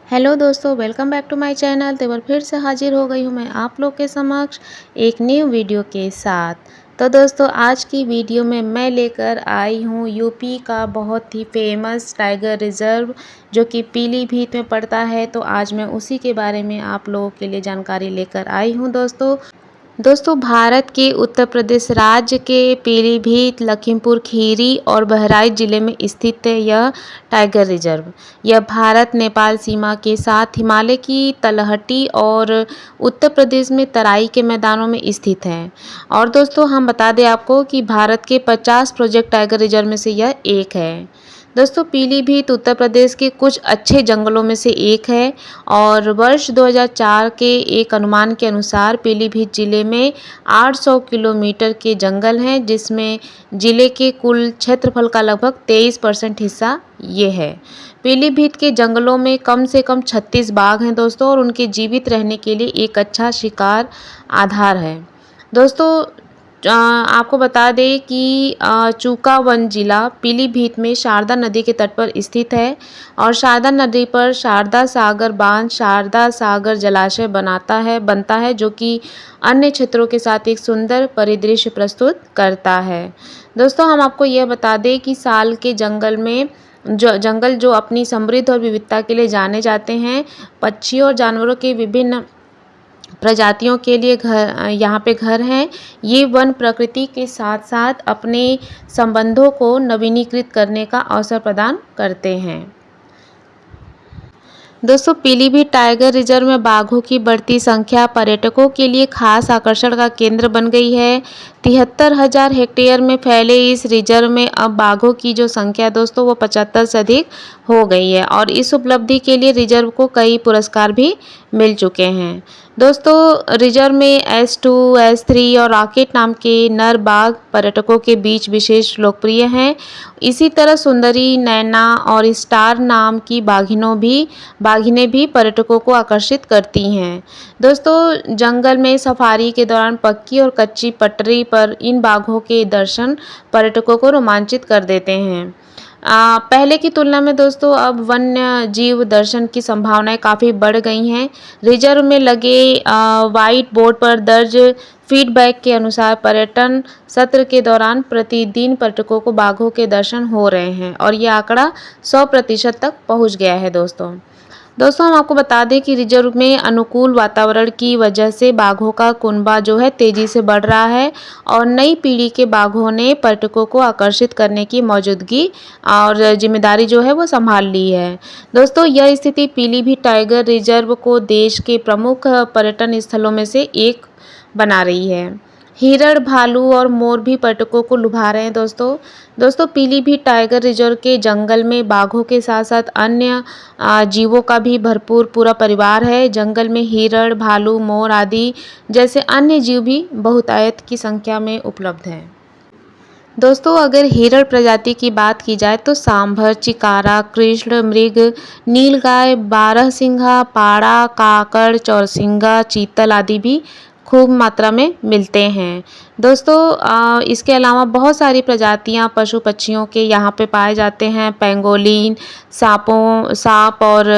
Hello दोस्तों, welcome back to my channel. तो एक बार फिर से हाजिर हो गई हूँ मैं आप लोग के समक्ष एक न्यू वीडियो के साथ। तो दोस्तों, आज की वीडियो में मैं लेकर आई हूँ यूपी का बहुत ही फेमस टाइगर रिजर्व जो कि पीलीभीत में पड़ता है। तो आज मैं उसी के बारे में आप लोगों के लिए जानकारी लेकर आई हूँ दोस्तों, भारत के उत्तर प्रदेश राज्य के पीलीभीत, लखीमपुर खीरी और बहराइच जिले में स्थित है यह टाइगर रिजर्व। यह भारत नेपाल सीमा के साथ हिमालय की तलहटी और उत्तर प्रदेश में तराई के मैदानों में स्थित है। और दोस्तों, हम बता दें आपको कि भारत के 50 प्रोजेक्ट टाइगर रिजर्व में से यह एक है। दोस्तों, पीलीभीत उत्तर प्रदेश के कुछ अच्छे जंगलों में से एक है और वर्ष 2004 के एक अनुमान के अनुसार पीलीभीत जिले में 800 किलोमीटर के जंगल हैं, जिसमें जिले के कुल क्षेत्रफल का लगभग 23% हिस्सा ये है। पीलीभीत के जंगलों में कम से कम 36 बाघ हैं दोस्तों, और उनके जीवित रहने के लिए एक अच्छा शिकार आधार है। दोस्तों, आपको बता दें कि चूका वन जिला पीलीभीत में शारदा नदी के तट पर स्थित है और शारदा नदी पर शारदा सागर बांध शारदा सागर जलाशय बनता है जो कि अन्य क्षेत्रों के साथ एक सुंदर परिदृश्य प्रस्तुत करता है। दोस्तों, हम आपको यह बता दें कि साल के जंगल जो अपनी समृद्ध और विविधता के लिए जाने जाते हैं, पक्षियों और जानवरों के विभिन्न प्रजातियों के लिए यहाँ पे घर हैं। ये वन प्रकृति के साथ साथ अपने संबंधों को नवीनीकृत करने का अवसर प्रदान करते हैं। दोस्तों, पीलीभीत टाइगर रिजर्व में बाघों की बढ़ती संख्या पर्यटकों के लिए खास आकर्षण का केंद्र बन गई है। 73,000 हेक्टेयर में फैले इस रिजर्व में अब बाघों की जो संख्या दोस्तों वो 75 से अधिक हो गई है और इस उपलब्धि के लिए रिजर्व को कई पुरस्कार भी मिल चुके हैं। दोस्तों, रिजर्व में S2, S3 और रॉकेट नाम के नर बाघ पर्यटकों के बीच विशेष लोकप्रिय हैं। इसी तरह सुंदरी, नैना और स्टार नाम की बाघिनें भी पर्यटकों को आकर्षित करती हैं। दोस्तों, जंगल में सफारी के दौरान पक्की और कच्ची पटरी पर इन बाघों के दर्शन पर्यटकों को रोमांचित कर देते हैं। पहले की तुलना में दोस्तों अब वन्य जीव दर्शन की संभावनाएं काफ़ी बढ़ गई हैं। रिजर्व में लगे व्हाइट बोर्ड पर दर्ज फीडबैक के अनुसार पर्यटन सत्र के दौरान प्रतिदिन पर्यटकों को बाघों के दर्शन हो रहे हैं और ये आंकड़ा 100% तक पहुंच गया है दोस्तों, हम आपको बता दें कि रिजर्व में अनुकूल वातावरण की वजह से बाघों का कुनबा जो है तेजी से बढ़ रहा है और नई पीढ़ी के बाघों ने पर्यटकों को आकर्षित करने की मौजूदगी और जिम्मेदारी जो है वो संभाल ली है। दोस्तों, यह स्थिति पीलीभीत टाइगर रिजर्व को देश के प्रमुख पर्यटन स्थलों में से एक बना रही है। हिरण, भालू और मोर भी पर्यटकों को लुभा रहे हैं दोस्तों, पीलीभीत टाइगर रिजर्व के जंगल में बाघों के साथ साथ अन्य जीवों का भी भरपूर पूरा परिवार है। जंगल में हिरण, भालू, मोर आदि जैसे अन्य जीव भी बहुतायत की संख्या में उपलब्ध हैं। दोस्तों, अगर हिरण प्रजाति की बात की जाए तो सांभर, चिकारा, कृष्ण मृग, नीलगाय, बारहसिंघा, पाड़ा, काकड़, चौरसिंगा, चीतल आदि भी खूब मात्रा में मिलते हैं। दोस्तों, इसके अलावा बहुत सारी प्रजातियां पशु पक्षियों के यहाँ पे पाए जाते हैं। पेंगोलिन, सांप और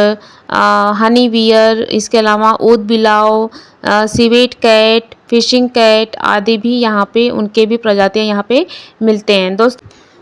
हनी बियर, इसके अलावा ऊद बिलाव, सिवेट कैट, फिशिंग कैट आदि भी यहाँ पे उनके भी प्रजातियाँ यहाँ पे मिलते हैं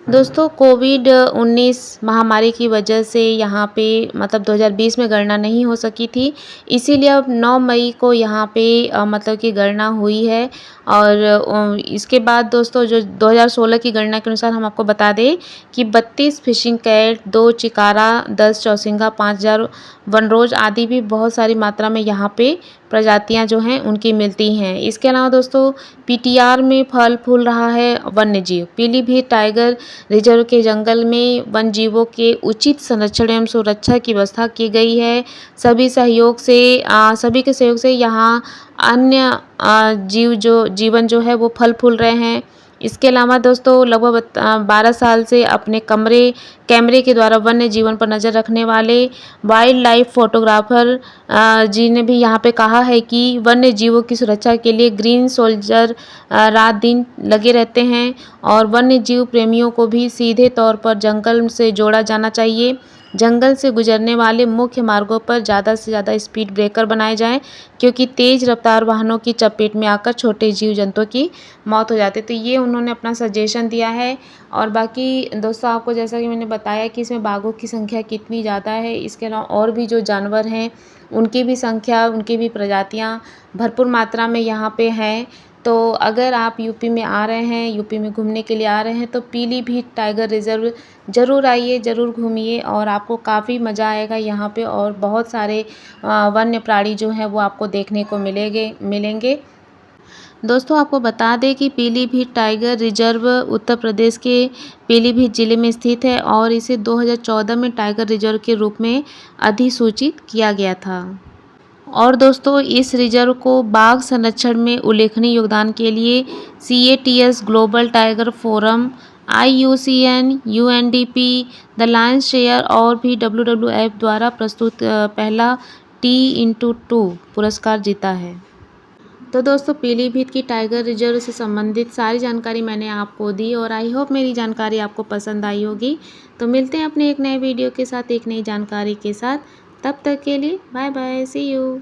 दोस्तों, कोविड-19 महामारी की वजह से यहाँ पे मतलब 2020 में गणना नहीं हो सकी थी, इसीलिए अब 9 मई को यहाँ पे मतलब कि गणना हुई है। और इसके बाद दोस्तों जो 2016 की गणना के अनुसार हम आपको बता दें कि 32 फिशिंग कैट, 2 चिकारा, 10 चौसिंगा, 5000 वनरोज आदि भी बहुत सारी मात्रा में यहाँ पे प्रजातियाँ जो हैं उनकी मिलती हैं। इसके अलावा दोस्तों पीटीआर में फल फूल रहा है वन्य जीव। पीलीभीत टाइगर रिजर्व के जंगल में वन जीवों के उचित संरक्षण एवं सुरक्षा की व्यवस्था की गई है। सभी के सहयोग से यहाँ अन्य जीवन जो है वो फल फूल रहे हैं। इसके अलावा दोस्तों लगभग 12 साल से अपने कैमरे के द्वारा वन्य जीवन पर नज़र रखने वाले वाइल्ड लाइफ फोटोग्राफर जी ने भी यहाँ पे कहा है कि वन्य जीवों की सुरक्षा के लिए ग्रीन सोल्जर रात दिन लगे रहते हैं और वन्य जीव प्रेमियों को भी सीधे तौर पर जंगल से जोड़ा जाना चाहिए। जंगल से गुजरने वाले मुख्य मार्गों पर ज़्यादा से ज़्यादा स्पीड ब्रेकर बनाए जाएँ, क्योंकि तेज़ रफ्तार वाहनों की चपेट में आकर छोटे जीव जंतुओं की मौत हो जाती है। तो ये उन्होंने अपना सजेशन दिया है। और बाकी दोस्तों, आपको जैसा कि मैंने बताया कि इसमें बाघों की संख्या कितनी ज़्यादा है, इसके अलावा और भी जो जानवर हैं उनकी भी संख्या, उनकी भी प्रजातियाँ भरपूर मात्रा में यहाँ पे हैं। तो अगर आप यूपी में आ रहे हैं, यूपी में घूमने के लिए आ रहे हैं, तो पीलीभीत टाइगर रिज़र्व ज़रूर आइए, ज़रूर घूमिए और आपको काफ़ी मज़ा आएगा यहाँ पे। और बहुत सारे वन्य प्राणी जो हैं वो आपको देखने को मिलेंगे। दोस्तों, आपको बता दें कि पीलीभीत टाइगर रिजर्व उत्तर प्रदेश के पीलीभीत ज़िले में स्थित है और इसे 2014 में टाइगर रिजर्व के रूप में अधिसूचित किया गया था। और दोस्तों, इस रिजर्व को बाघ संरक्षण में उल्लेखनीय योगदान के लिए CATS global tiger forum, IUCN, UNDP, the Lions share और भी WWF द्वारा प्रस्तुत पहला T x2 पुरस्कार जीता है। तो दोस्तों, पीलीभीत की टाइगर रिजर्व से संबंधित सारी जानकारी मैंने आपको दी और आई होप मेरी जानकारी आपको पसंद आई होगी। तो मिलते हैं अपने एक नए वीडियो के साथ, एक नई जानकारी के साथ। तब तक के लिए बाय बाय, सी यू।